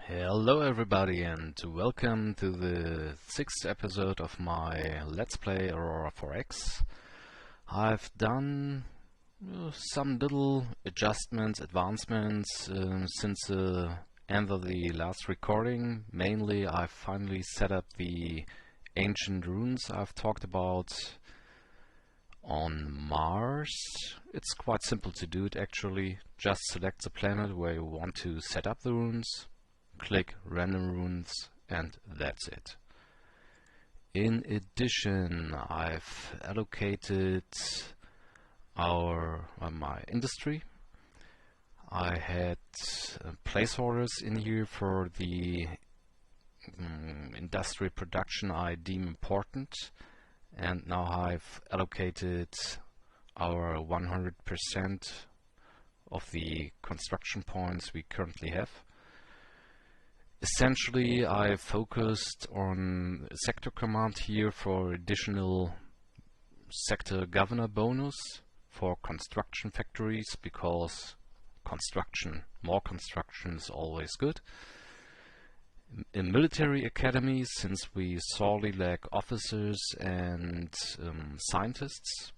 Hello everybody and welcome to the 6th episode of my Let's Play Aurora 4X. I've done some little advancements since the end of the last recording. Mainly I've finally set up the ancient ruins I've talked about on Mars. It's quite simple to do it actually. Just select the planet where you want to set up the ruins. Click random runes and that's it. In addition, I've allocated my industry. I had placeholders in here for the industrial production I deem important, and now I've allocated our 100% of the construction points we currently have. Essentially, I focused on sector command here for additional sector governor bonus for construction factories, because more construction is always good. A military academy, since we sorely lack officers and scientists.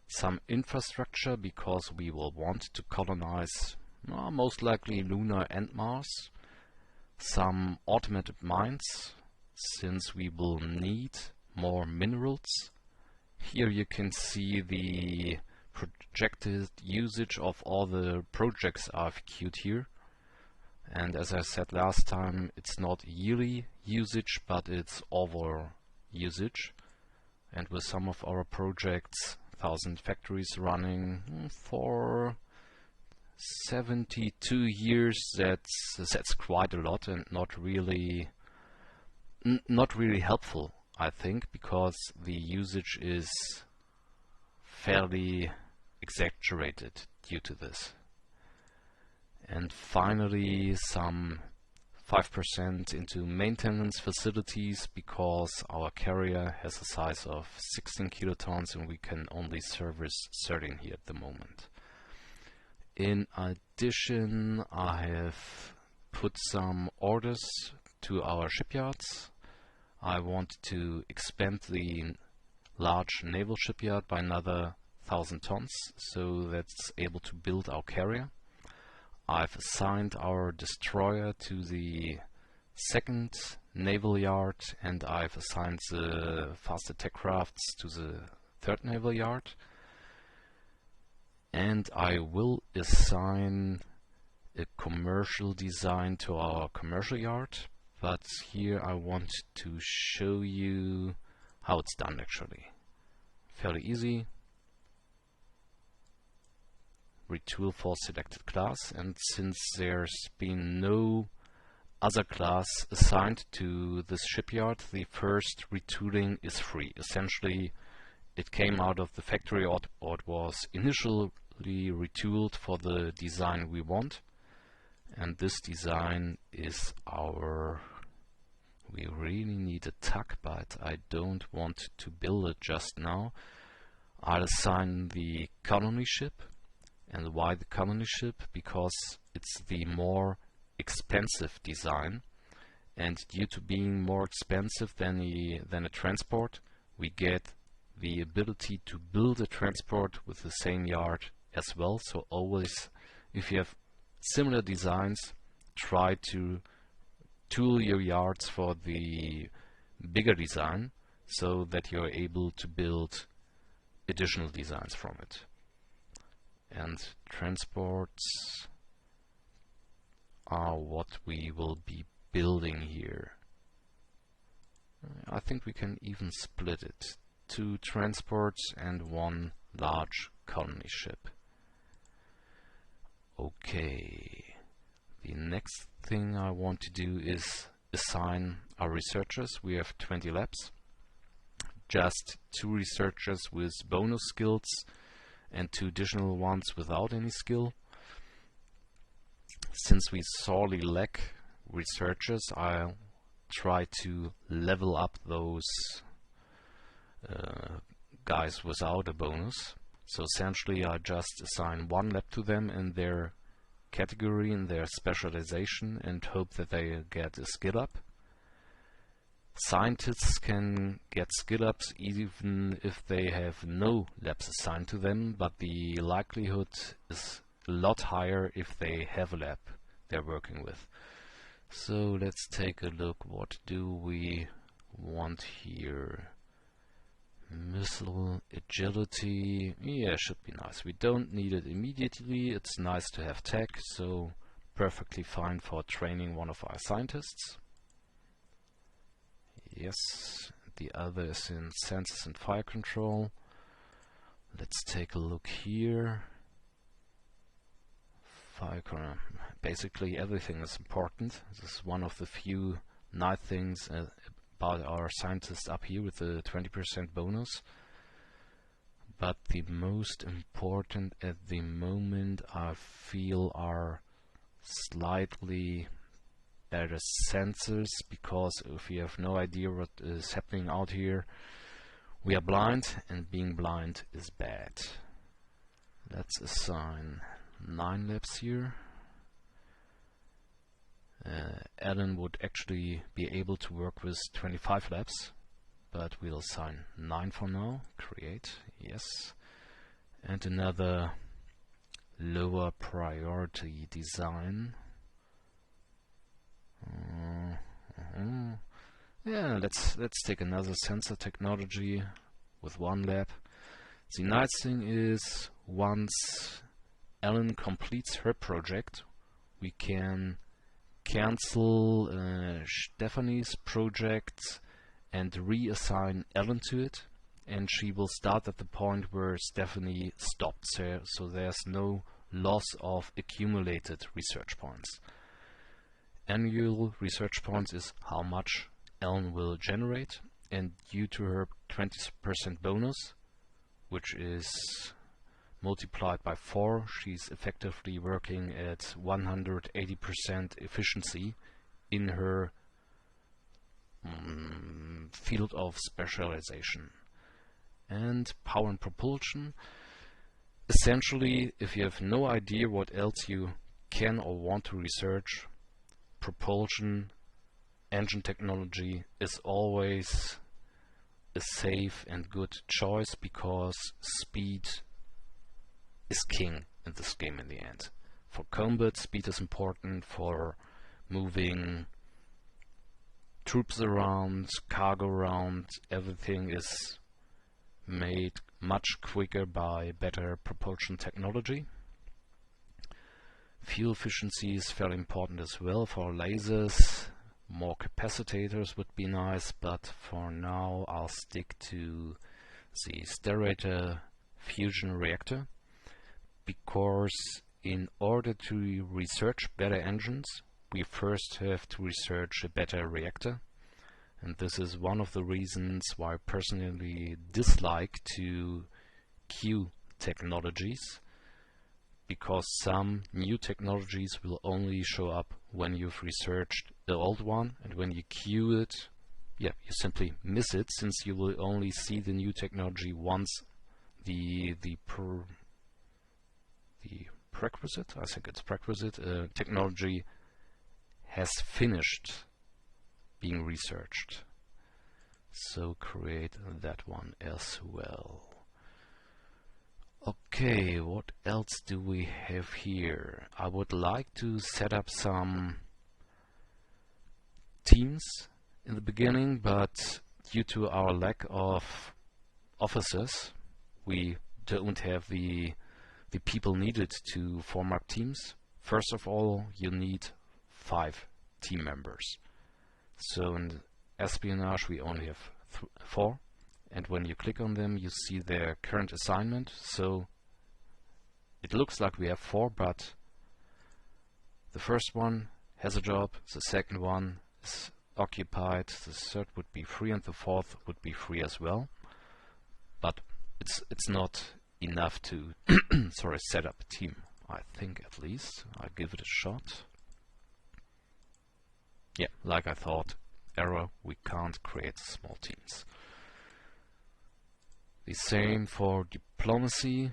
Some infrastructure, because we will want to colonize most likely Luna and Mars. Some automated mines, since we will need more minerals. Here you can see the projected usage of all the projects I've queued here. And as I said last time, it's not yearly usage, but it's overall usage. And with some of our projects, 1,000 factories running for 72 years, that's quite a lot, and not really helpful, I think, because the usage is fairly exaggerated due to this. And finally, some 5% into maintenance facilities, because our carrier has a size of 16 kilotons and we can only service 13 here at the moment. In addition, I have put some orders to our shipyards. I want to expand the large naval shipyard by another 1,000 tons, so that's able to build our carrier. I've assigned our destroyer to the second naval yard, and I've assigned the fast attack crafts to the third naval yard. And I will assign a commercial design to our commercial yard, but here I want to show you how it's done actually. Fairly easy. Retool for selected class, and since there's been no other class assigned to this shipyard, the first retooling is free. Essentially, it came out of the factory or it was initially retooled for the design we want, and this design is we really need a tug, but I don't want to build it just now. I'll assign the colony ship. And why the colony ship? Because it's the more expensive design, and due to being more expensive than a transport, we get the ability to build a transport with the same yard as well. So always, if you have similar designs, try to tool your yards for the bigger design so that you're able to build additional designs from it. And transports are what we will be building here. I think we can even split it. 2 transports and 1 large colony ship. Okay, the next thing I want to do is assign our researchers. We have 20 labs. Just 2 researchers with bonus skills and 2 additional ones without any skill. Since we sorely lack researchers, I'll try to level up those guys without a bonus. So essentially I just assign 1 lab to them, and their category in their specialization and hope that they get a skill up. Scientists can get skill ups even if they have no labs assigned to them, but the likelihood is a lot higher if they have a lab they're working with. So let's take a look. What do we want here? Missile agility. Yeah, should be nice. We don't need it immediately. It's nice to have tech, so perfectly fine for training one of our scientists. Yes, the other is in sensors and fire control. Let's take a look here. Basically everything is important. This is one of the few nice things about our scientists up here with the 20% bonus. But the most important at the moment, I feel, are slightly better sensors, because if we have no idea what is happening out here, we are blind, and being blind is bad. Let's assign 9 labs here. Alan would actually be able to work with 25 labs, but we'll assign 9 for now. Create, yes. And another lower priority design. Yeah, let's take another sensor technology with 1 lab. The nice thing is, once Ellen completes her project, we can cancel Stephanie's project and reassign Ellen to it, and she will start at the point where Stephanie stopped, so there's no loss of accumulated research points. Annual research points is how much Ellen will generate, and due to her 20% bonus, which is multiplied by 4, she's effectively working at 180% efficiency in her field of specialization. And power and propulsion. Essentially, if you have no idea what else you can or want to research, propulsion, engine technology is always a safe and good choice, because speed is king in this game in the end. For combat, speed is important. For moving troops around, cargo around, everything is made much quicker by better propulsion technology. Fuel efficiency is very important as well. For lasers, more capacitors would be nice, but for now I'll stick to the sterrator fusion reactor, because in order to research better engines, we first have to research a better reactor. And this is one of the reasons why I personally dislike to queue technologies, because some new technologies will only show up when you've researched the old one, and when you queue it, yeah, you simply miss it, since you will only see the new technology once the prerequisite, I think it's prerequisite, technology has finished being researched. So create that one as well. Okay, what else do we have here? I would like to set up some teams in the beginning, but due to our lack of officers, we don't have the people needed to form up teams. First of all, you need 5 team members. So in espionage we only have 4, and when you click on them you see their current assignment. So it looks like we have 4, but the first one has a job, the second one is occupied, the third would be free, and the fourth would be free as well. But it's not enough to sorry, set up a team. I think, at least. I'll give it a shot. Yeah, like I thought, error, we can't create small teams. The same for diplomacy.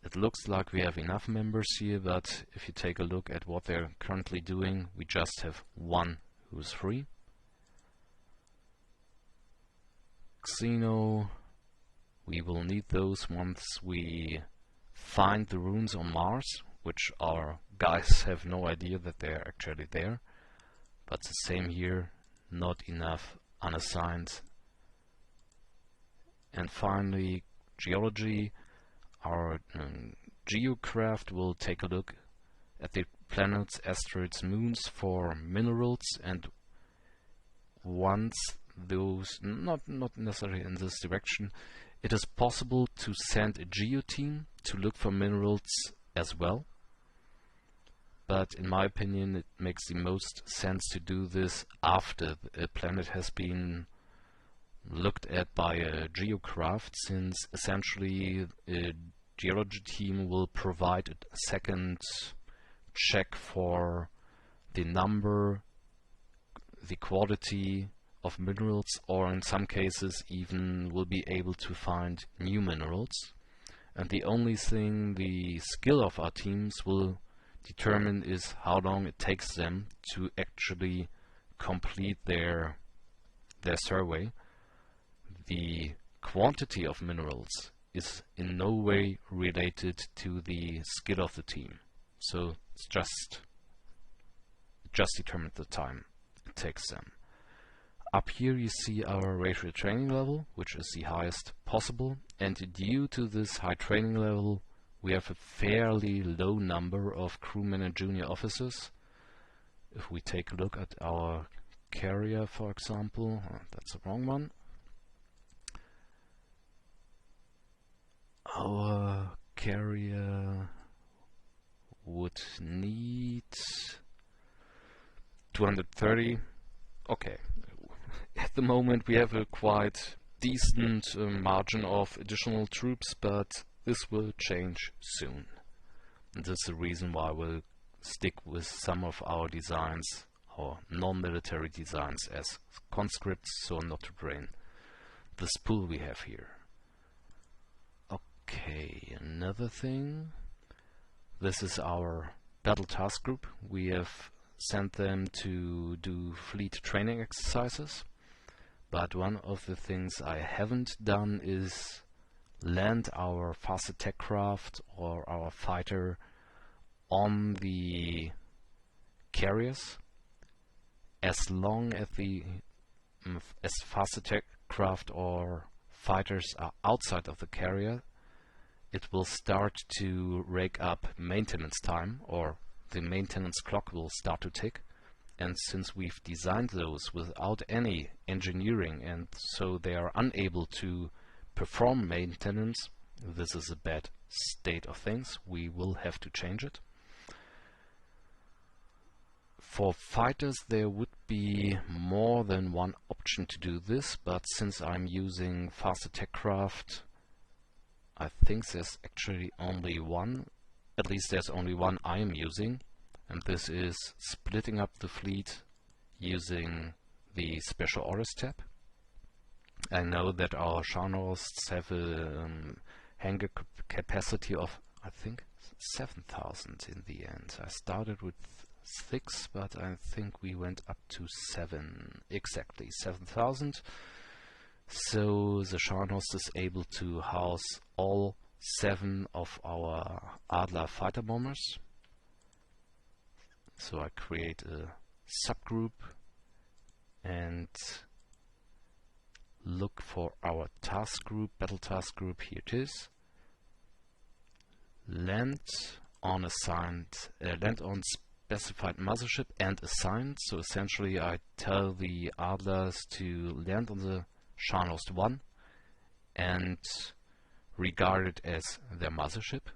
It looks like we have enough members here, but if you take a look at what they're currently doing, we just have one who's free. Xeno, we will need those once we find the runes on Mars, which our guys have no idea that they're actually there. But the same here, not enough unassigned. And finally, geology. Our geocraft will take a look at the planets, asteroids, moons for minerals, and once those, not necessarily in this direction, it is possible to send a geo team to look for minerals as well. But in my opinion, it makes the most sense to do this after a planet has been looked at by a geocraft, since essentially a geology team will provide a second check for the number, the quality of minerals, or in some cases even will be able to find new minerals. And the only thing the skill of our teams will determine is how long it takes them to actually complete their survey. The quantity of minerals is in no way related to the skill of the team. So it's just determines the time it takes them. Up here you see our racial training level, which is the highest possible, and due to this high training level we have a fairly low number of crewmen and junior officers. If we take a look at our carrier, for example, that's the wrong one. Our carrier would need 230. Okay. At the moment we have a quite decent margin of additional troops, but this will change soon. And this is the reason why we'll stick with some of our designs, our non-military designs, as conscripts, so not to drain this pool we have here. Okay, another thing. This is our battle task group. We have sent them to do fleet training exercises. But one of the things I haven't done is land our fast attack craft or our fighter on the carriers. As long as the fast attack craft or fighters are outside of the carrier, it will start to rake up maintenance time, or the maintenance clock will start to tick. And since we've designed those without any engineering, and so they are unable to perform maintenance, this is a bad state of things. We will have to change it. For fighters there would be more than one option to do this, but since I'm using fast attack craft, I think there's actually only one. At least there's only one I am using. And this is splitting up the fleet using the Special Orders tab. I know that our Scharnhorsts have a hangar capacity of, I think, 7,000 in the end. I started with 6, but I think we went up to 7, exactly 7,000. So the Scharnhorst is able to house all 7 of our Adler fighter bombers. So I create a subgroup and look for our task group, battle task group. Here it is. Land on specified mothership and assigned. So essentially I tell the Adlers to land on the Scharnhorst 1 and regard it as their mothership.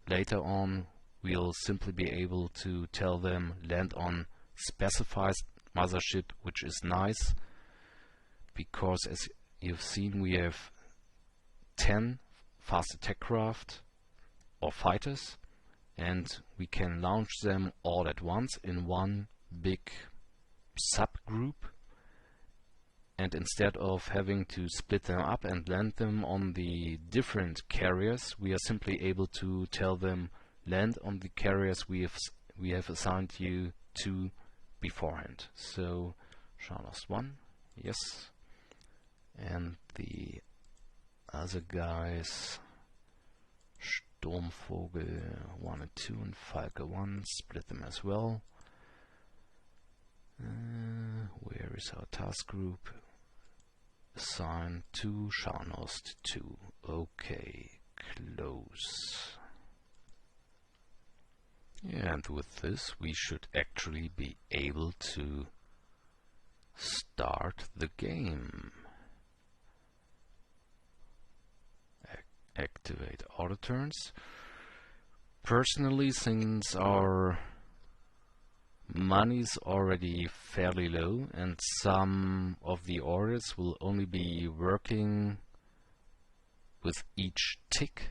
Later on we'll simply be able to tell them land on specified mothership, which is nice because, as you've seen, we have 10 fast attack craft or fighters, and we can launch them all at once in one big subgroup. and instead of having to split them up and land them on the different carriers, we are simply able to tell them land on the carriers we have assigned you to beforehand. So Charlos 1, yes, and the other guys, Sturmvogel 1 and 2 and Falke 1, split them as well. Where is our task group? Assign to Scharnost 2. Okay, close. And with this we should actually be able to start the game. Activate auto turns. Personally, since our money's already fairly low and some of the orders will only be working with each tick,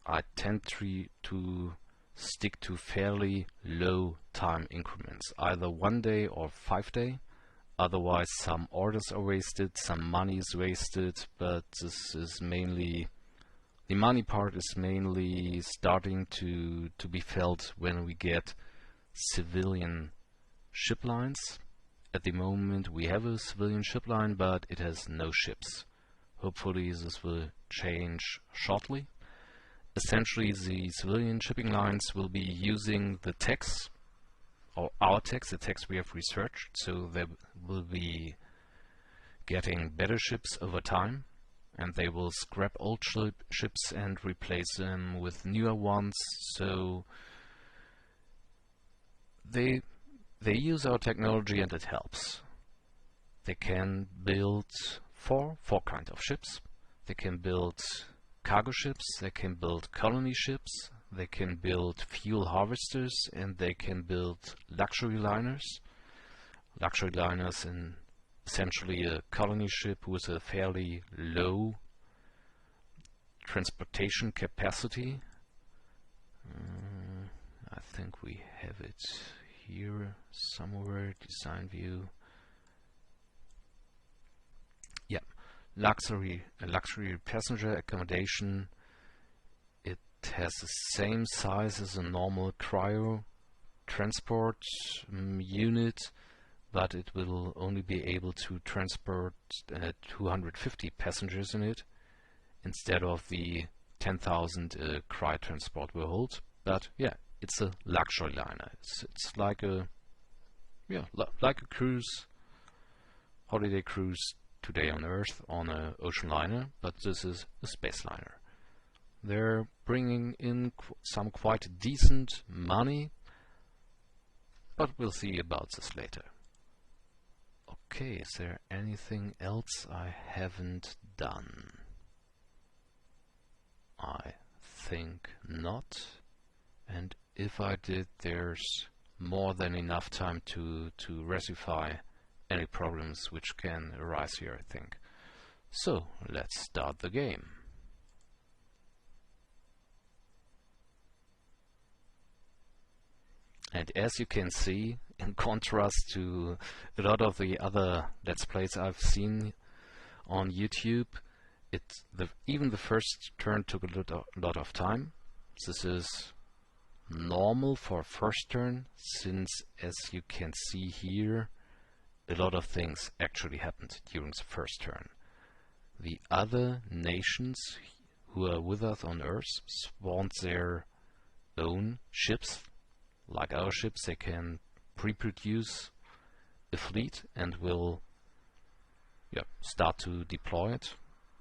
I tend to stick to fairly low time increments, either 1 day or 5 day. Otherwise some orders are wasted, some money is wasted, but this is mainly, the money part is mainly starting to be felt when we get civilian ship lines. At the moment we have a civilian ship line, but it has no ships. Hopefully this will change shortly. Essentially the civilian shipping lines will be using the techs, or our techs, the techs we have researched, so they will be getting better ships over time, and they will scrap old ships and replace them with newer ones. So they use our technology and it helps. They can build four kinds of ships. They can build cargo ships, they can build colony ships, they can build fuel harvesters, and they can build luxury liners. Luxury liners in essentially a colony ship with a fairly low transportation capacity. I think we have it here somewhere, design view. Yeah, luxury passenger accommodation. It has the same size as a normal cryo transport unit, but it will only be able to transport 250 passengers in it instead of the 10,000 cryo transport will hold. But yeah, it's a luxury liner. It's like a like a cruise, holiday cruise today on Earth on an ocean liner, but this is a space liner. They're bringing in some quite decent money, but we'll see about this later. Okay, is there anything else I haven't done? I think not. And if I did, there's more than enough time to rectify any problems which can arise here, I think. So let's start the game. And as you can see, in contrast to a lot of the other Let's Plays I've seen on YouTube, even the first turn took a lot of time. This is normal for a first turn, since as you can see here, a lot of things actually happened during the first turn. The other nations who are with us on Earth spawned their own ships. Like our ships, they can pre-produce a fleet and will start to deploy it,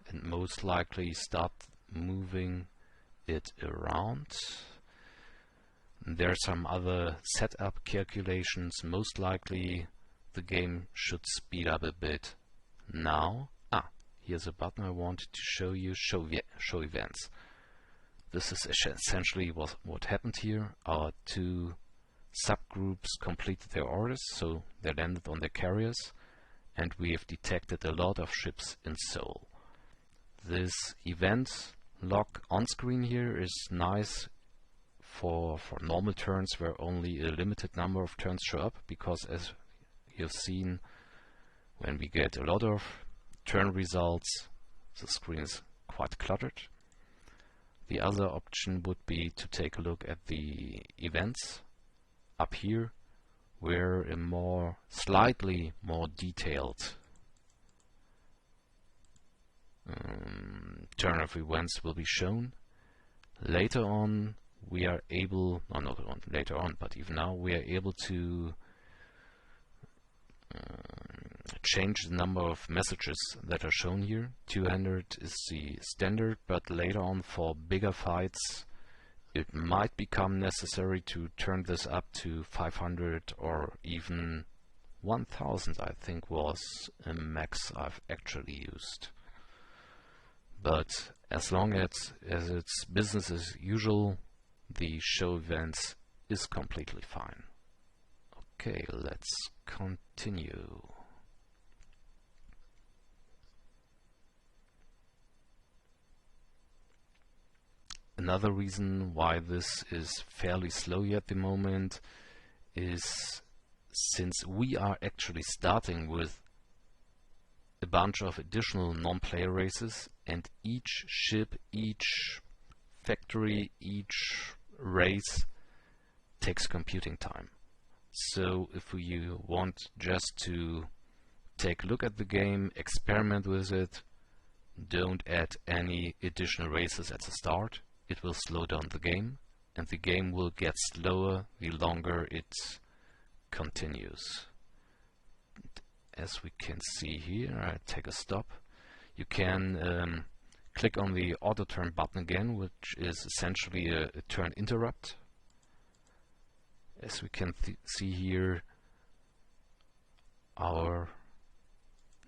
and most likely start moving it around. There are some other setup calculations. Most likely the game should speed up a bit now. Here's a button I wanted to show you, show events. This is essentially what happened here. Our two subgroups completed their orders, so they landed on their carriers, and we have detected a lot of ships in Seoul. This event log on screen here is nice for normal turns where only a limited number of turns show up, because as you've seen, when we get a lot of turn results, the screen is quite cluttered. The other option would be to take a look at the events up here, where a slightly more detailed turn of events will be shown. Later on we are able, no, not later on, but even now we are able to change the number of messages that are shown here. 200 is the standard, but later on for bigger fights it might become necessary to turn this up to 500 or even 1000, I think was a max I've actually used. But as long as it's business as usual, the show events is completely fine. Okay, let's continue. Another reason why this is fairly slow at the moment is since we are actually starting with a bunch of additional non-player races, and each ship, each factory, each race takes computing time. So if you want just to take a look at the game, experiment with it, don't add any additional races at the start. It will slow down the game, and the game will get slower the longer it continues. As we can see here, I take a stop. You can click on the auto turn button again, which is essentially a turn interrupt. As we can see here, our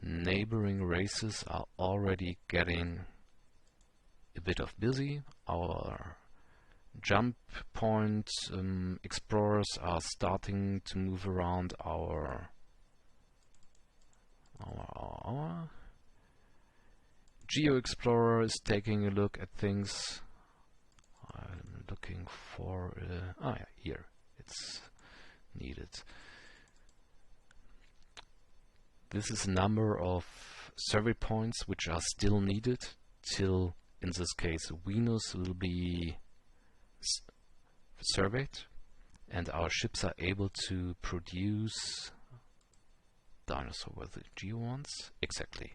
neighboring races are already getting a bit of busy. Our jump point explorers are starting to move around our Geo Explorer is taking a look at things. I'm looking for yeah, here it's needed. This is a number of survey points which are still needed till, in this case, Venus will be surveyed, and our ships are able to produce dinosaur with the Geo ones. Exactly.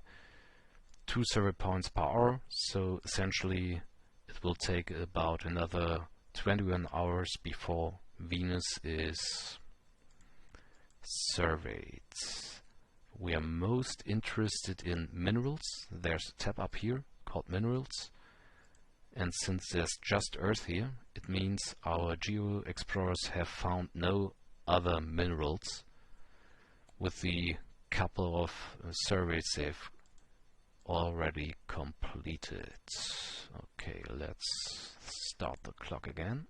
2 survey points per hour, so essentially it will take about another 21 hours before Venus is surveyed. We are most interested in minerals. There's a tab up here called minerals, and since there's just Earth here, it means our Geo Explorers have found no other minerals with the couple of surveys they've already completed. Okay, let's start the clock again.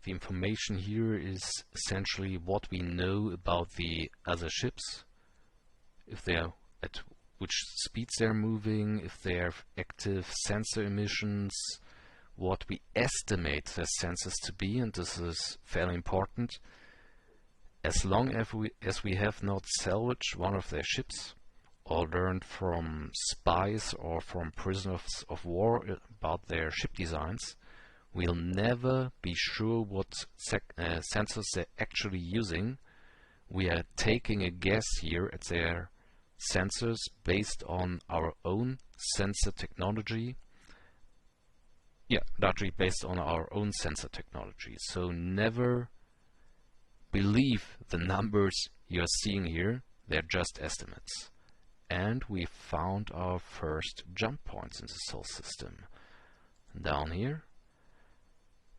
The information here is essentially what we know about the other ships, if they're at which speeds they're moving, if they have active sensor emissions, what we estimate their sensors to be, and this is fairly important. As long as we have not salvaged one of their ships or learned from spies or from prisoners of war about their ship designs, we'll never be sure what sensors they're actually using. We are taking a guess here at their sensors based on our own sensor technology. Yeah, largely based on our own sensor technology. So never believe the numbers you're seeing here. They're just estimates. And we found our first jump points in the solar system. Down here,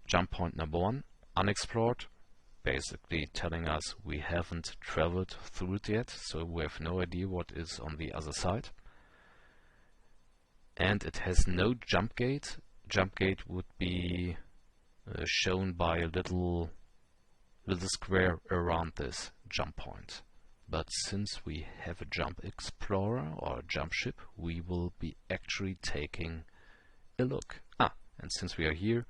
jump point number 1, unexplored, basically telling us we haven't traveled through it yet, so we have no idea what is on the other side. And it has no jump gate. Jump gate would be shown by a little square around this jump point. But since we have a jump explorer or a jump ship, we will be actually taking a look. And since we are here,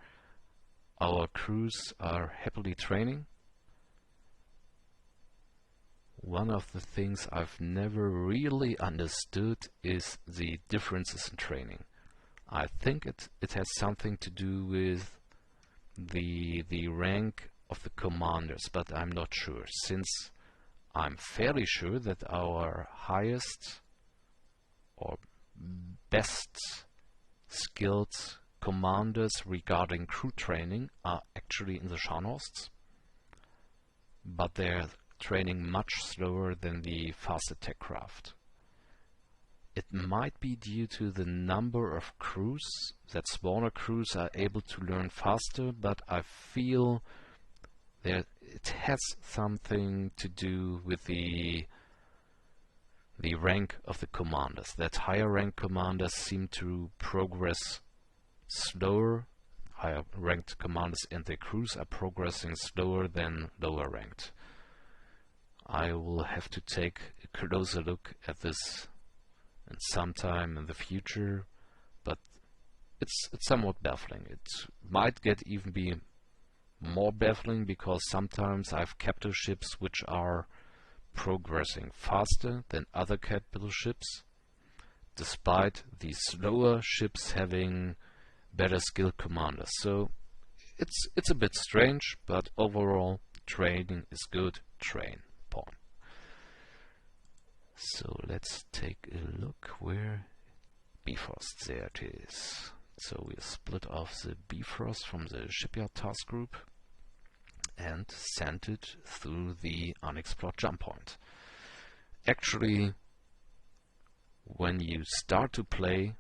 our crews are happily training. one of the things I've never really understood is the differences in training. I think it has something to do with the rank of the commanders, but I'm not sure, since I'm fairly sure that our highest or best skilled commanders regarding crew training are actually in the Scharnhorsts, but they're training much slower than the fast attack craft. It might be due to the number of crews, that smaller crews are able to learn faster, but I feel that it has something to do with the rank of the commanders. That higher rank commanders seem to progress slower. Higher ranked commanders and their crews are progressing slower than lower ranked. I will have to take a closer look at this and sometime in the future, but it's somewhat baffling. It might get even be more baffling because sometimes I have capital ships which are progressing faster than other capital ships, despite the slower ships having better skilled commanders. So it's a bit strange, but overall training is good. Train point. So let's take a look where Bifrost, there it is. So we split off the Bifrost from the shipyard task group and sent it through the unexplored jump point. Actually, when you start to play,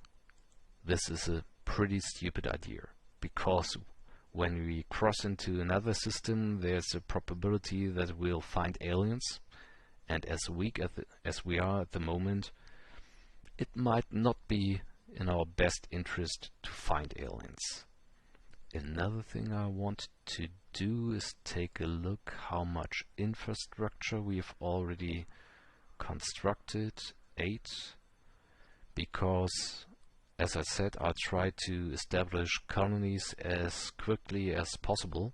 this is a pretty stupid idea, because when we cross into another system, there's a probability that we'll find aliens. And as weak as we are at the moment, it might not be in our best interest to find aliens. Another thing I want to do is take a look how much infrastructure we've already constructed. 8. Because, as I said, I'll try to establish colonies as quickly as possible.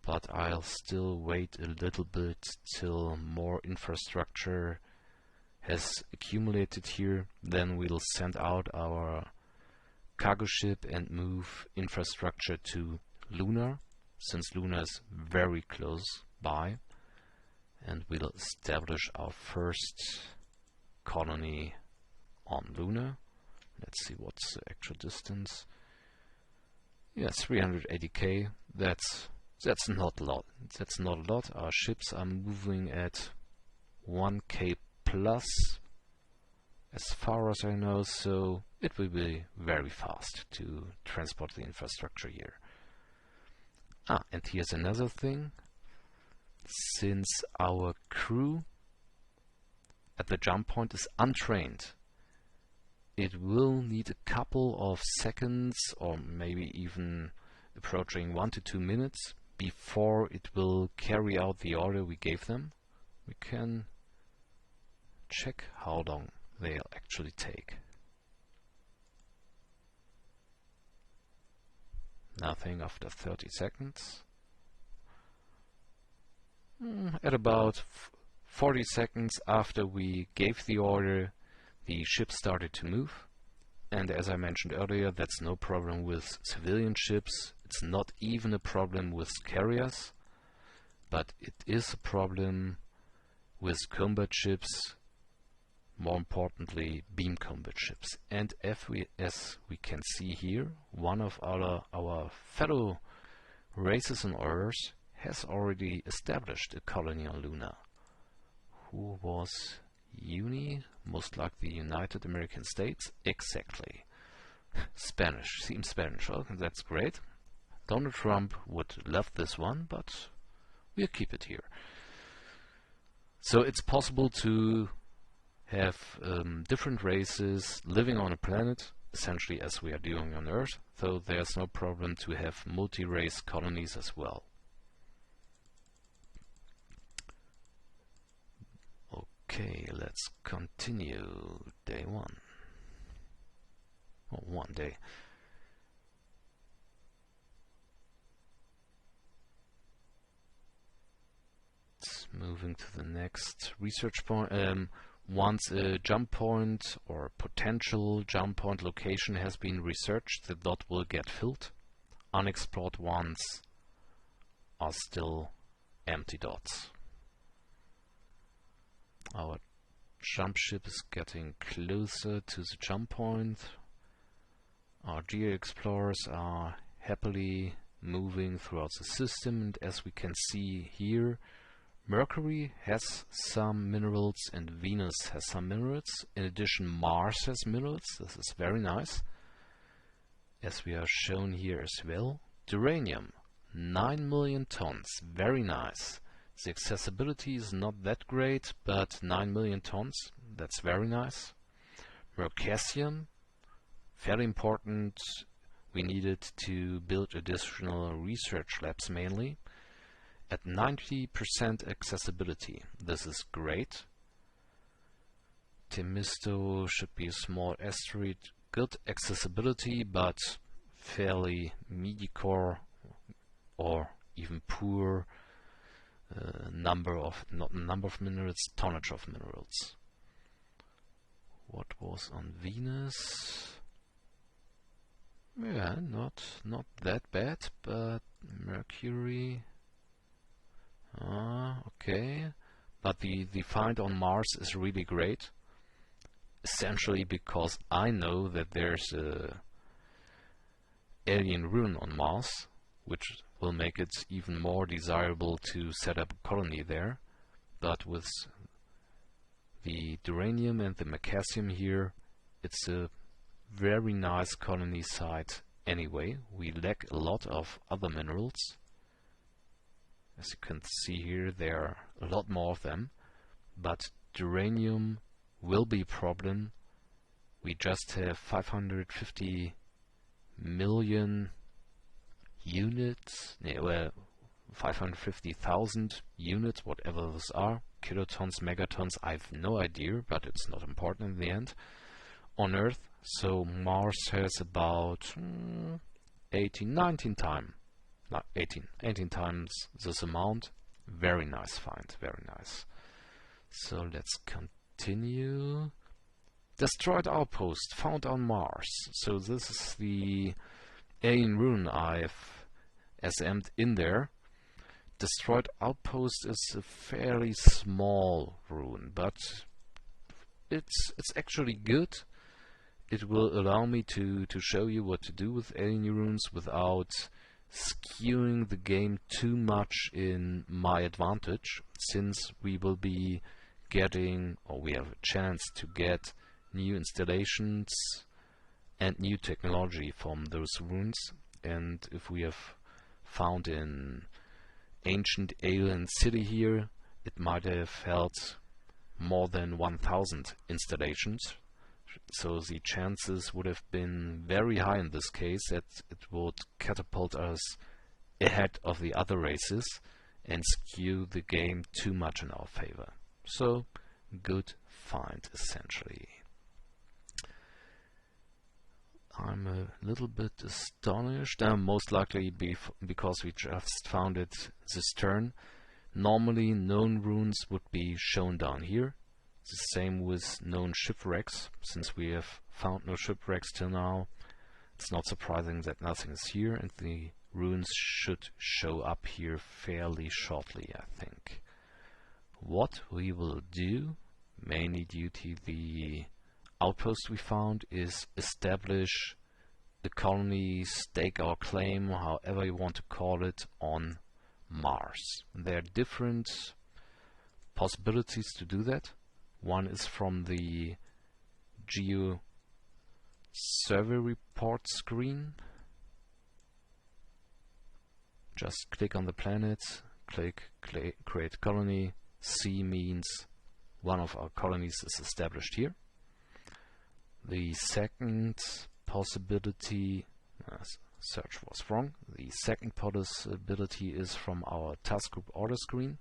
But I'll still wait a little bit till more infrastructure has accumulated here. Then we'll send out our cargo ship and move infrastructure to Luna, since Luna is very close by. And we'll establish our first colony on Luna. Let's see what's the actual distance. Yeah, 380k. That's not a lot. That's not a lot. Our ships are moving at 1k plus, as far as I know, so it will be very fast to transport the infrastructure here. And here's another thing. Since our crew at the jump point is untrained, it will need a couple of seconds, or maybe even approaching 1 to 2 minutes, before it will carry out the order we gave them. We can check how long they'll actually take. Nothing after 30 seconds. At about 40 seconds after we gave the order, the ship started to move. And as I mentioned earlier, that's no problem with civilian ships. It's not even a problem with carriers, but it is a problem with combat ships, more importantly beam combat ships. And as we can see here, one of our fellow races on Earth has already established a colony on Luna. Who was Uni? Most like the United American States? Exactly. Spanish. Seems Spanish. Oh, that's great. Donald Trump would love this one, but we'll keep it here. So it's possible to have different races living on a planet, essentially as we are doing on Earth, so there's no problem to have multi-race colonies as well. Okay, let's continue. Day 1. Oh, 1 day. Let's move moving to the next research point. Once a jump point or potential jump point location has been researched, the dot will get filled. Unexplored ones are still empty dots. Our jump ship is getting closer to the jump point. Our geo-explorers are happily moving throughout the system, and as we can see here, Mercury has some minerals and Venus has some minerals. In addition, Mars has minerals. This is very nice, as we are shown here as well. Uranium, 9 million tons, very nice. The accessibility is not that great, but 9 million tons, that's very nice. Mercasium, fairly important. We needed to build additional research labs mainly. At 90% accessibility, this is great. Themisto should be a small asteroid, good accessibility, but fairly mediocre or even poor number of minerals, tonnage of minerals. What was on Venus? Yeah, not that bad, but Mercury. Okay, but the find on Mars is really great. Essentially because I know that there's a alien rune on Mars, which will make it even more desirable to set up a colony there. But with the uranium and the mercasium here, it's a very nice colony site anyway. We lack a lot of other minerals. As you can see here, there are a lot more of them, but uranium will be a problem. We just have 550 million units, well, 550,000 units, whatever those are, kilotons, megatons, I have no idea, but it's not important in the end, on Earth. So Mars has about 18 times this amount. Very nice find, very nice. So let's continue. Destroyed outpost found on Mars. So this is the alien rune I've SM'd in there. Destroyed outpost is a fairly small rune, but it's actually good. It will allow me to show you what to do with alien runes without skewing the game too much in my advantage, since we will be getting, or we have a chance to get, new installations and new technology from those runes. And if we have found an ancient alien city here, it might have held more than 1000 installations. So the chances would have been very high in this case that it would catapult us ahead of the other races and skew the game too much in our favor. So, good find, essentially. I'm a little bit astonished, most likely because we just found it this turn. Normally known runes would be shown down here. The same with known shipwrecks. Since we have found no shipwrecks till now, it's not surprising that nothing is here, and the runes should show up here fairly shortly, I think. What we will do, mainly due to the outpost we found, is establish a colony, stake our claim, however you want to call it, on Mars. There are different possibilities to do that. One is from the Geo Survey Report screen. Just click on the planet, click Create Colony. C means one of our colonies is established here. The second possibility, search was wrong. The second possibility is from our task group order screen.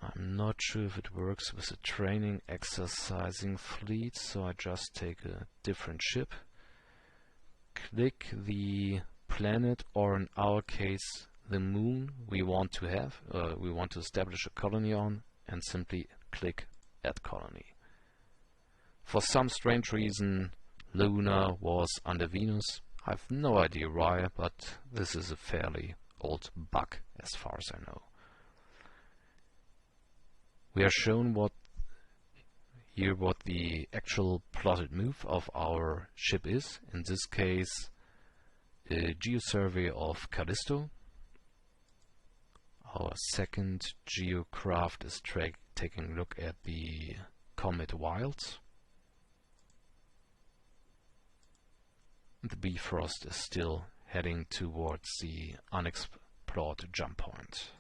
I'm not sure if it works with a training exercising fleet, so I just take a different ship. Click the planet, or in our case the moon we want to have, we want to establish a colony on, and simply click Add Colony. For some strange reason, Luna was under Venus. I have no idea why, but this is a fairly old bug as far as I know. We are shown what the actual plotted move of our ship is. In this case, a geosurvey of Callisto. Our second geocraft is taking a look at the Comet Wilds. The Bifrost is still heading towards the unexplored jump point.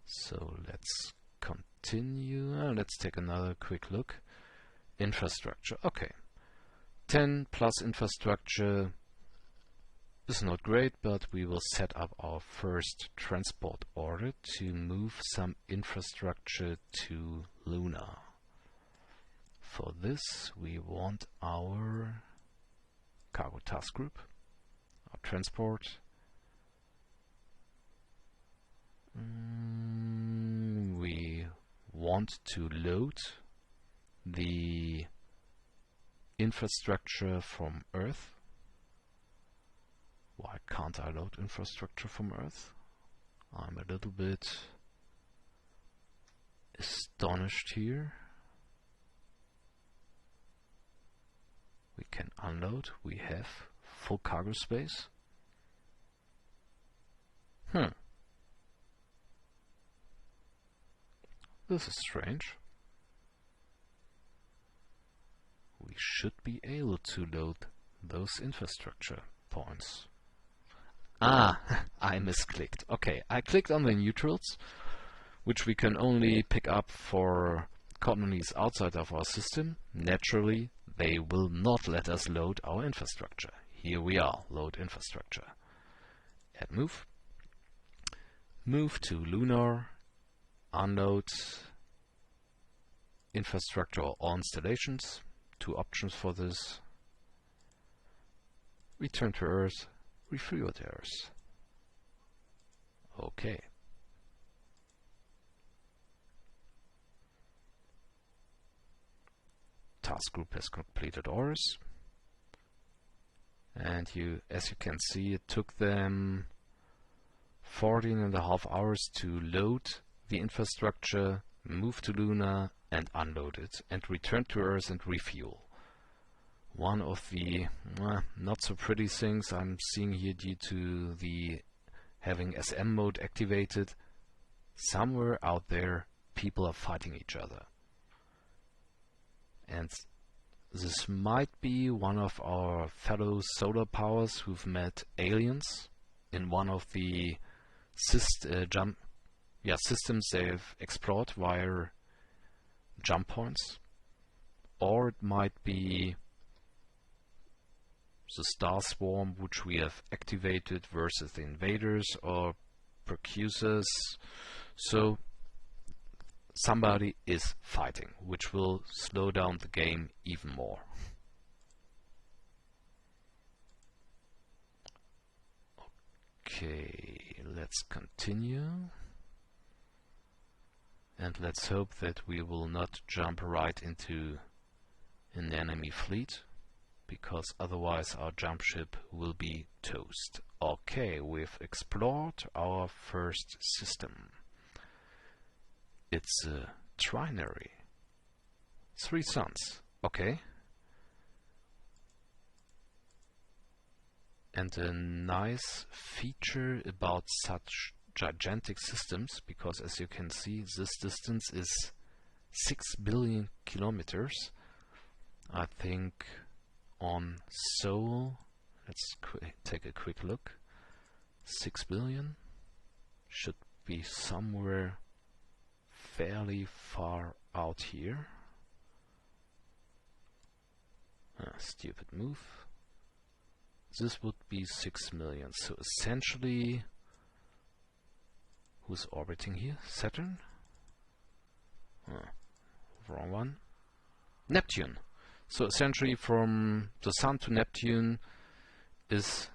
So let's continue. Let's take another quick look. Infrastructure. Okay. 10 plus infrastructure is not great, but we will set up our first transport order to move some infrastructure to Luna. For this, we want our cargo task group, our transport. We want to load the infrastructure from Earth. Why can't I load infrastructure from Earth? I'm a little bit astonished here. We can unload. We have full cargo space. This is strange. We should be able to load those infrastructure points. Ah, I misclicked. Okay, I clicked on the neutrals, which we can only pick up for colonies outside of our system. Naturally, they will not let us load our infrastructure. Here we are, load infrastructure. Add move. Move to Lunar. Unload infrastructure or all installations. Two options for this. Return to Earth. Refuel to Earth. Okay. Task group has completed orders. And as you can see, it took them 14.5 hours to load the infrastructure, move to Luna and unload it, and return to Earth and refuel. One of the not so pretty things I'm seeing here due to the having SM mode activated, somewhere out there people are fighting each other. And this might be one of our fellow solar powers who've met aliens in one of the systems they've explored via jump points. Or it might be the star swarm which we have activated versus the invaders or precursors. So somebody is fighting, which will slow down the game even more. Okay, let's continue. And let's hope that we will not jump right into an enemy fleet, because otherwise our jump ship will be toast. Okay, we've explored our first system. It's a trinary. 3 suns. Okay. And a nice feature about such gigantic systems, because as you can see, this distance is 6 billion kilometers. I think on Sol, let's take a quick look. 6 billion should be somewhere fairly far out here. Stupid move. This would be 6 million. So essentially, who's orbiting here? Saturn? Wrong one. Neptune. So essentially from the Sun to Neptune is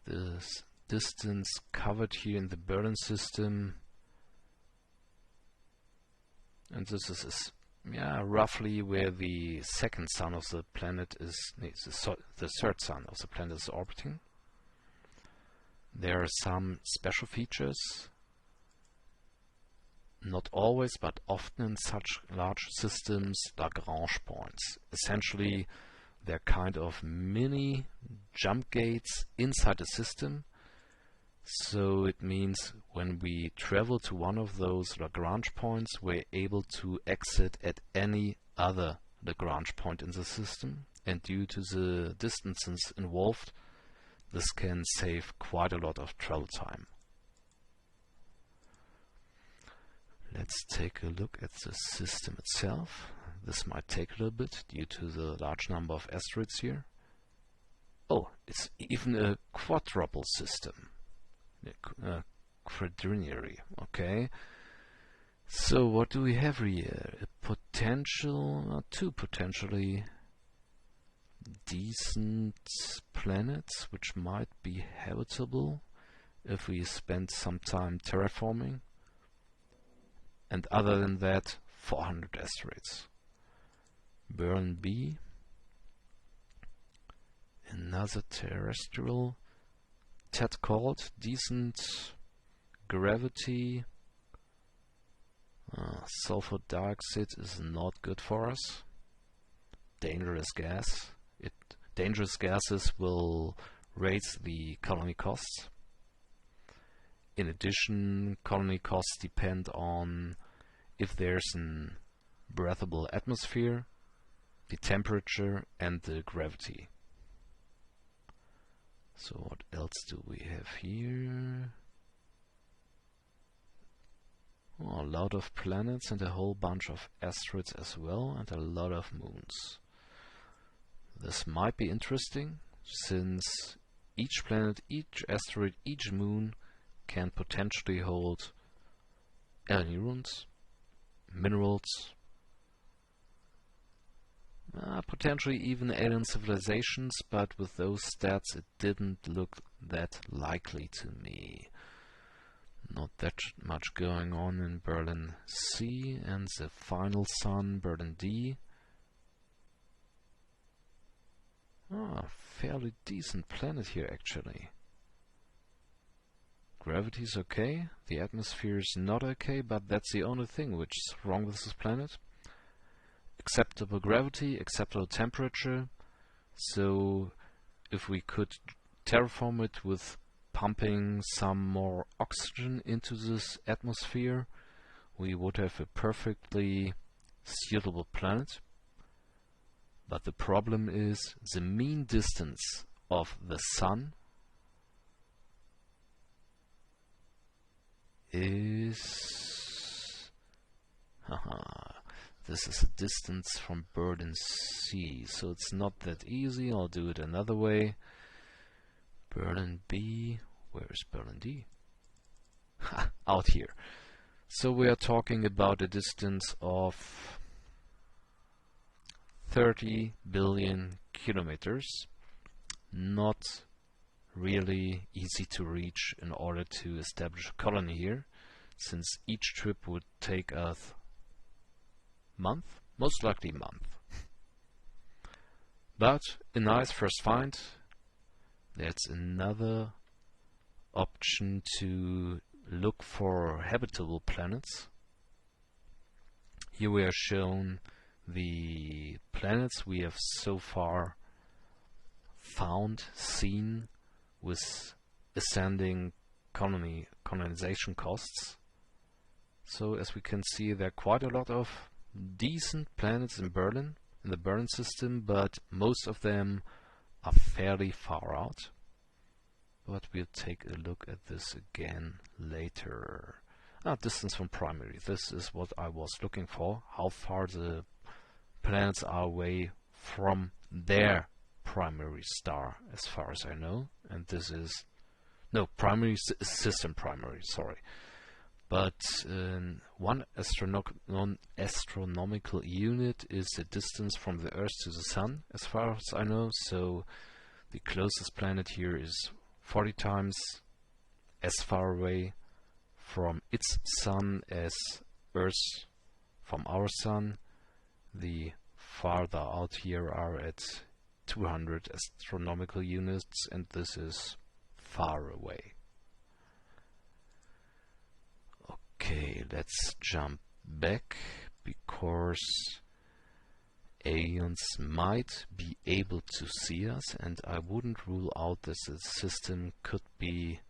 the distance covered here in the Berlin system, and this is roughly where the second sun of the planet is, the third sun of the planet is orbiting. There are some special features, not always, but often in such large systems, Lagrange points. Essentially, they're kind of mini jump gates inside the system. So it means when we travel to one of those Lagrange points, we're able to exit at any other Lagrange point in the system. And due to the distances involved, this can save quite a lot of travel time. Let's take a look at the system itself. This might take a little bit due to the large number of asteroids here. Oh, it's even a quadruple system. Quadrinary, okay. So what do we have here? Two potentially decent planets which might be habitable if we spend some time terraforming. And other than that, 400 asteroids. Berlin B, another terrestrial, Ted called, decent gravity. Sulfur dioxide is not good for us. Dangerous gas. Dangerous gases will raise the colony costs. In addition, colony costs depend on if there's an breathable atmosphere, the temperature, and the gravity. So what else do we have here? Oh, a lot of planets and a whole bunch of asteroids as well, and a lot of moons. This might be interesting, since each planet, each asteroid, each moon can potentially hold neurons, minerals, potentially even alien civilizations, but with those stats it didn't look that likely to me. Not that much going on in Berlin C, and the final sun, Berlin D. Fairly decent planet here actually. Gravity's okay, the atmosphere is not okay, but that's the only thing which is wrong with this planet. Acceptable gravity, acceptable temperature. So if we could terraform it with pumping some more oxygen into this atmosphere, we would have a perfectly suitable planet. But the problem is the mean distance of the Sun is... this is a distance from Berlin C, so it's not that easy. I'll do it another way. Berlin B, where is Berlin D? Out here. So we are talking about a distance of 30 billion kilometers. Not really easy to reach in order to establish a colony here, since each trip would take us month, most likely month. But a nice first find. That's another option to look for habitable planets. Here we are shown the planets we have so far found, seen, with ascending colonization costs. So as we can see, there are quite a lot of decent planets in the Berlin system, but most of them are fairly far out. But we'll take a look at this again later. Distance from primary. This is what I was looking for. How far the planets are away from their primary star, as far as I know. And this is... no, primary system primary, sorry. But one astronomical unit is the distance from the Earth to the Sun, as far as I know. So the closest planet here is 40 times as far away from its sun as Earth from our sun. The farther out here are at 200 astronomical units, and this is far away. Okay, let's jump back, because aliens might be able to see us, and I wouldn't rule out that the system could be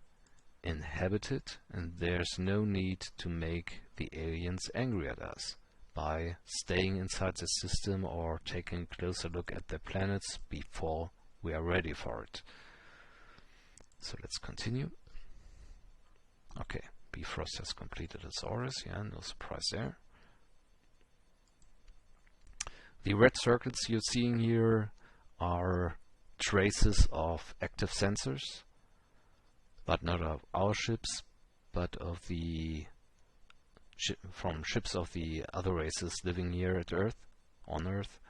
inhabited, and there's no need to make the aliens angry at us by staying inside the system or taking a closer look at their planets before we are ready for it. So let's continue. Okay, Bifrost has completed its orders, yeah, no surprise there. The red circles you're seeing here are traces of active sensors, but not of our ships, but of the from ships of the other races living here at Earth, on Earth.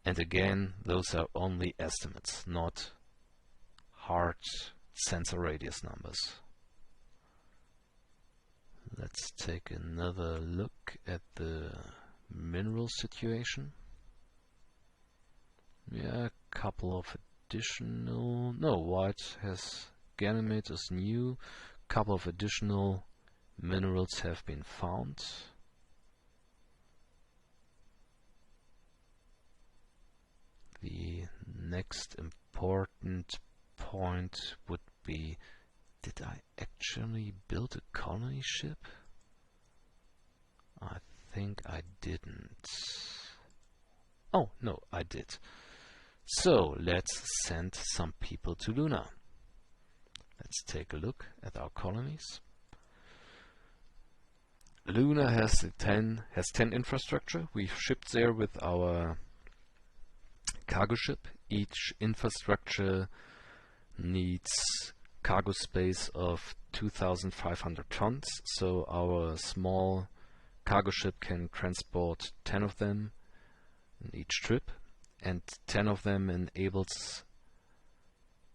And again, those are only estimates, not hard sensor radius numbers. Let's take another look at the mineral situation. Yeah, a couple of additional... No, white has... Ganymede is new. Couple of additional minerals have been found. The next important point would be, did I actually build a colony ship? I think I didn't. Oh, no, I did. So, let's send some people to Luna. Let's take a look at our colonies. Luna has 10 infrastructure. We've shipped there with our cargo ship. Each infrastructure needs cargo space of 2,500 tons. So our small cargo ship can transport 10 of them in each trip, and 10 of them enables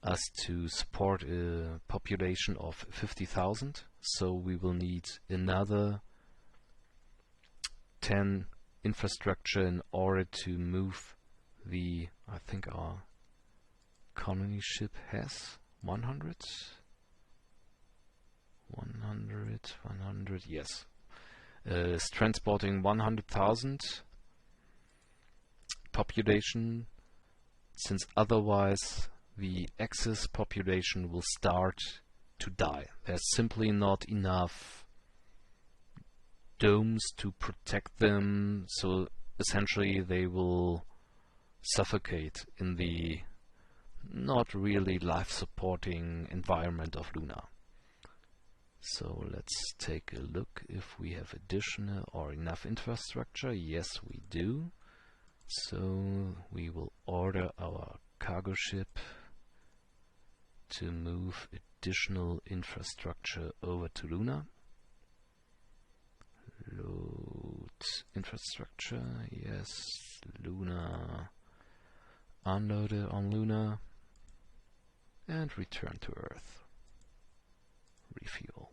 us to support a population of 50,000. So we will need another 10 infrastructure in order to move the, I think our colony ship has 100, yes. Is transporting 100,000 population, since otherwise the excess population will start to die. There's simply not enough domes to protect them, so essentially they will suffocate in the not really life-supporting environment of Luna. So let's take a look if we have additional or enough infrastructure. Yes, we do. So we will order our cargo ship to move additional infrastructure over to Luna. Load infrastructure, yes, Luna, unload it on Luna, and return to Earth. Refuel.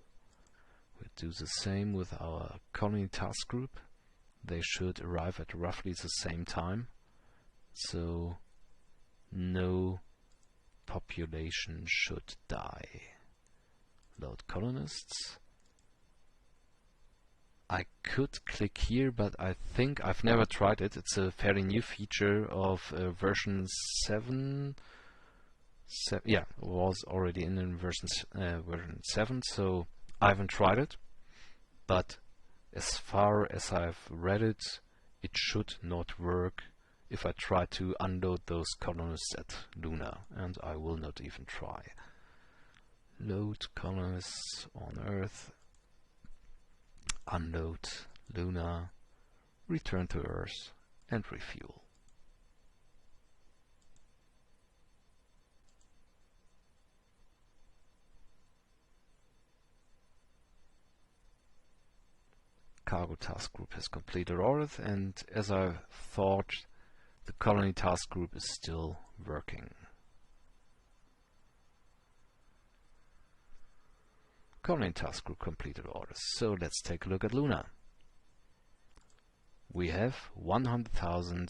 We'll do the same with our colony task group. They should arrive at roughly the same time, so no population should die. Load colonists. I could click here, but I think I've never tried it. It's a fairly new feature of version 7. Yeah, it was already in version 7, so I haven't tried it. But as far as I've read it, it should not work if I try to unload those colonists at Luna, and I will not even try. Load colonists on Earth, unload Luna, return to Earth, and refuel. Cargo task group has completed orders, and as I thought, the colony task group is still working. Colony task group completed orders. So let's take a look at Luna. We have 100,000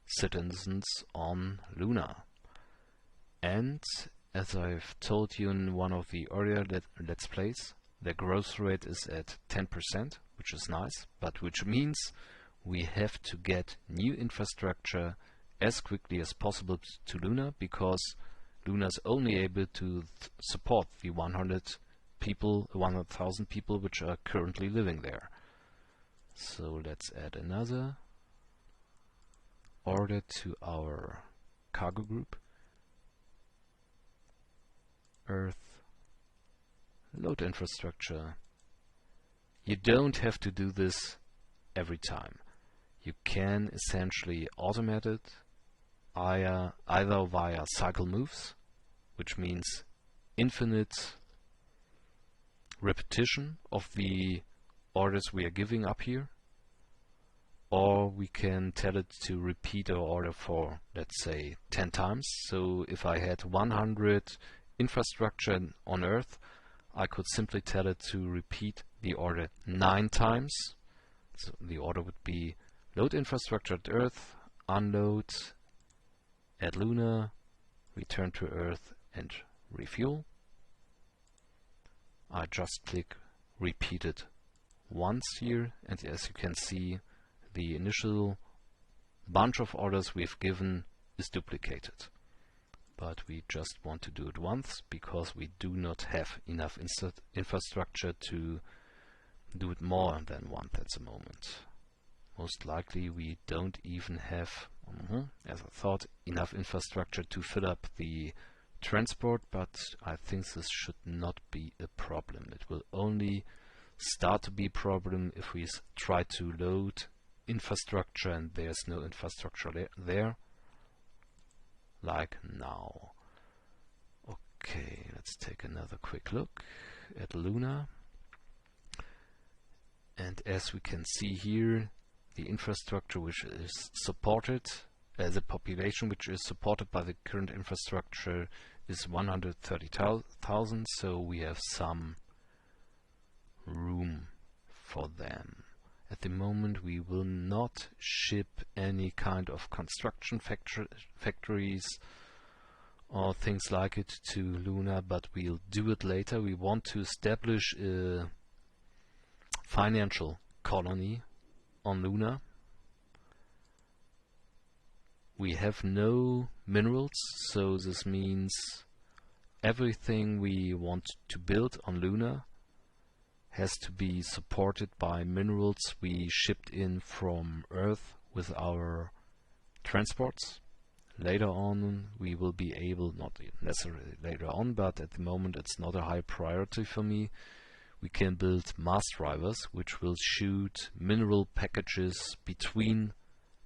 citizens on Luna. And as I've told you in one of the earlier Let's Plays, the growth rate is at 10%, which is nice, but which means we have to get new infrastructure as quickly as possible to Luna, because Luna is only able to support the 100,000 people which are currently living there. So let's add another order to our cargo group. Earth, load infrastructure. You don't have to do this every time. You can essentially automate it either via cycle moves, which means infinite repetition of the orders we are giving up here, or we can tell it to repeat our order for, let's say, 10 times. So if I had 100 infrastructure on Earth, I could simply tell it to repeat the order 9 times. So the order would be load infrastructure at Earth, unload at Luna, return to Earth and refuel. I just click repeat it once here, and as you can see, the initial bunch of orders we've given is duplicated. But we just want to do it once because we do not have enough infrastructure to do it more than once at the moment. Most likely we don't even have, as I thought, enough infrastructure to fill up the transport, but I think this should not be a problem. It will only start to be a problem if we try to load infrastructure and there's no infrastructure there, like now. Okay, let's take another quick look at Luna. And as we can see here, the infrastructure which is supported, the population which is supported by the current infrastructure is 130,000, so we have some room for them. At the moment we will not ship any kind of construction factories or things like it to Luna, but we'll do it later. We want to establish a financial colony on Luna. We have no minerals, so this means everything we want to build on Luna has to be supported by minerals we shipped in from Earth with our transports. Later on we will be able, not necessarily later on, but at the moment it's not a high priority for me. We can build mass drivers which will shoot mineral packages between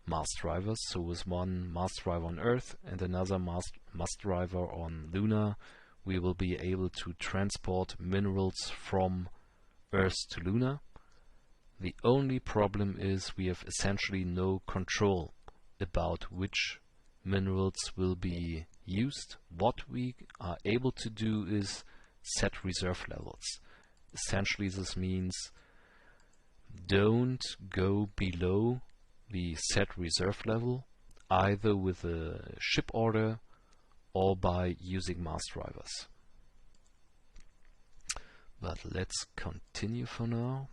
mass drivers. So with one mass driver on Earth and another mass driver on Luna, we will be able to transport minerals from Earth to Luna. The only problem is we have essentially no control about which minerals will be used. What we are able to do is set reserve levels. Essentially this means don't go below the set reserve level, either with a ship order or by using mass drivers. But let's continue for now.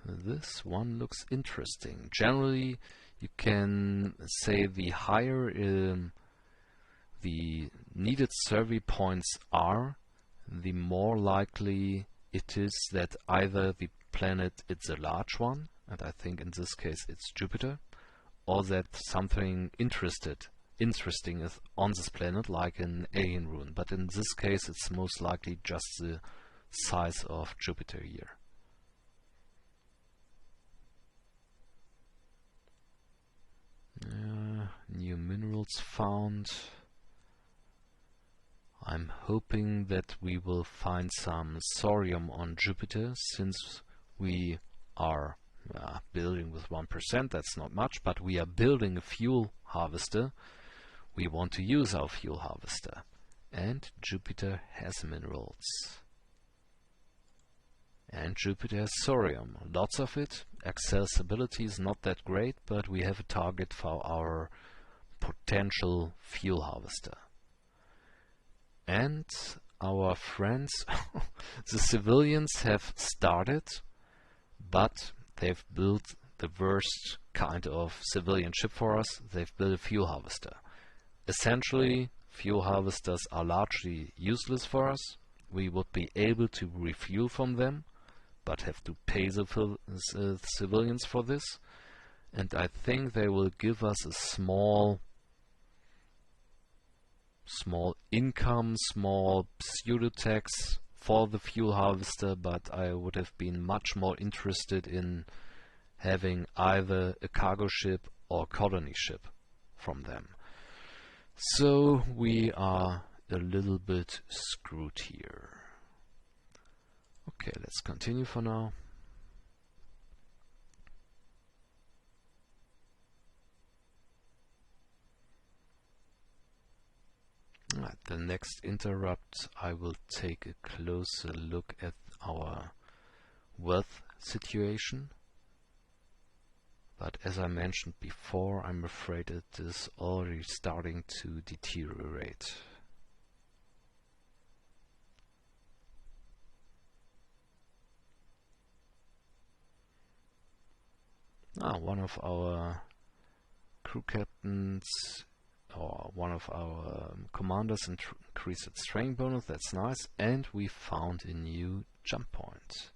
This one looks interesting. Generally, you can say the higher the needed survey points are, the more likely it is that either the planet is a large one, and I think in this case it's Jupiter, or that something interesting is on this planet, like an alien ruin. But in this case it's most likely just the size of Jupiter here. New minerals found. I'm hoping that we will find some thorium on Jupiter, since we are building with 1%, that's not much, but we are building a fuel harvester. We want to use our fuel harvester. And Jupiter has minerals. And Jupiter has thorium. Lots of it. Accessibility is not that great, but we have a target for our potential fuel harvester. And our friends, the civilians, have started, but they've built the worst kind of civilian ship for us. They've built a fuel harvester. Essentially, fuel harvesters are largely useless for us. We would be able to refuel from them, but have to pay the civilians for this. And I think they will give us a small income, small pseudo-tax for the fuel harvester, but I would have been much more interested in having either a cargo ship or colony ship from them. So we are a little bit screwed here. Okay, let's continue for now. At the next interrupt, I will take a closer look at our wealth situation. But as I mentioned before, I'm afraid it is already starting to deteriorate. One of our crew captains or one of our commanders increased its training bonus. That's nice. And we found a new jump point.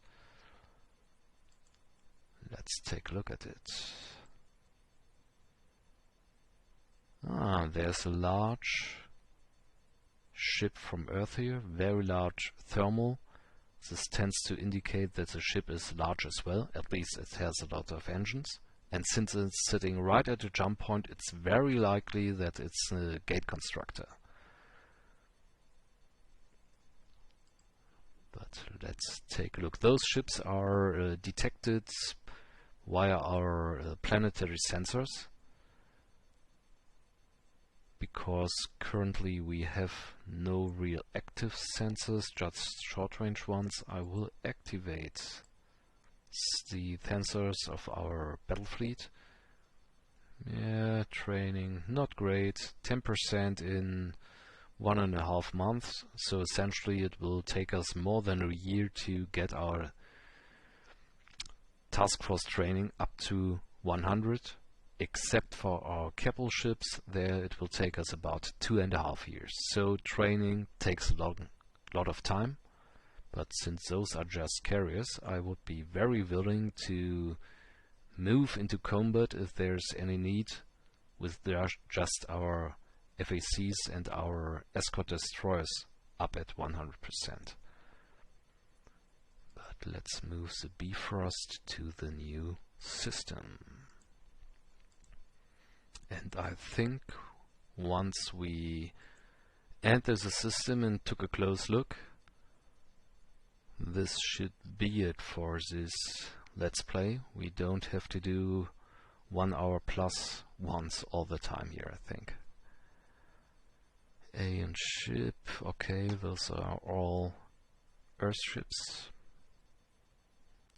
Let's take a look at it. There's a large ship from Earth here, very large thermal. This tends to indicate that the ship is large as well, at least it has a lot of engines. And since it's sitting right at the jump point, it's very likely that it's a gate constructor. But let's take a look. Those ships are detected via our planetary sensors, because currently we have no real active sensors, just short-range ones. I will activate the sensors of our battle fleet. Yeah, training, not great. 10% in 1.5 months, so essentially it will take us more than a year to get our task force training up to 100. Except for our capital ships, there it will take us about 2.5 years. So training takes a lot of time. But since those are just carriers, I would be very willing to move into combat if there's any need with just our FACs and our escort destroyers up at 100%. But let's move the Bifrost to the new system. And I think once we entered the system and took a close look, this should be it for this Let's Play. We don't have to do 1 hour plus once all the time here, I think. Alien ship, okay, those are all Earthships,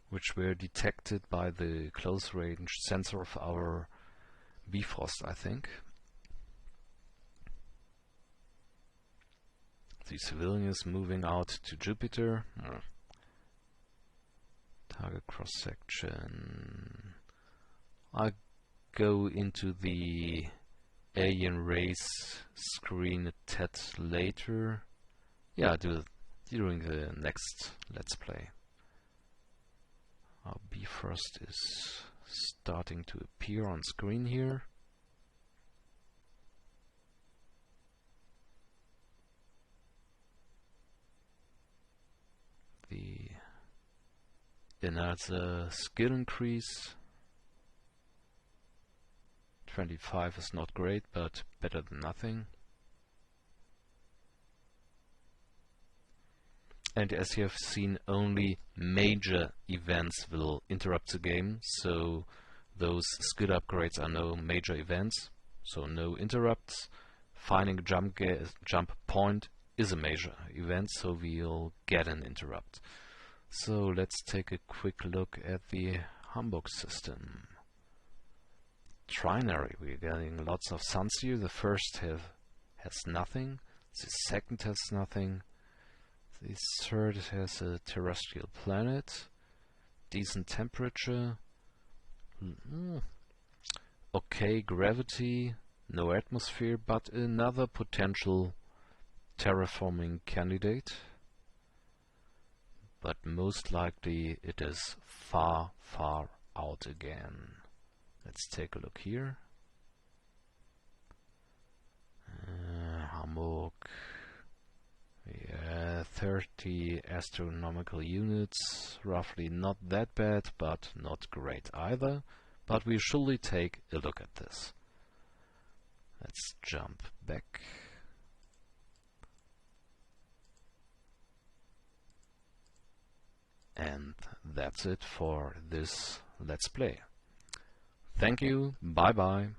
which were detected by the close range sensor of our Bifrost, I think. The civilian is moving out to Jupiter. Target cross-section. I go into the alien race screen a tad later. Yeah, during the next Let's Play. Our Bifrost is starting to appear on screen here. Another skill increase. 25 is not great, but better than nothing. And as you have seen, only major events will interrupt the game, so those skill upgrades are no major events, so no interrupts. Finding a jump point is a major event, so we'll get an interrupt. So let's take a quick look at the Hamburg system. Trinary, we're getting lots of suns here. The first has nothing, the second has nothing, the third has a terrestrial planet, decent temperature, okay gravity, no atmosphere, but another potential terraforming candidate. But most likely it is far, far out again. Let's take a look here. Hamburg. Yeah, 30 astronomical units. Roughly not that bad, but not great either. But we surely take a look at this. Let's jump back. And that's it for this Let's Play. Thank you, bye bye.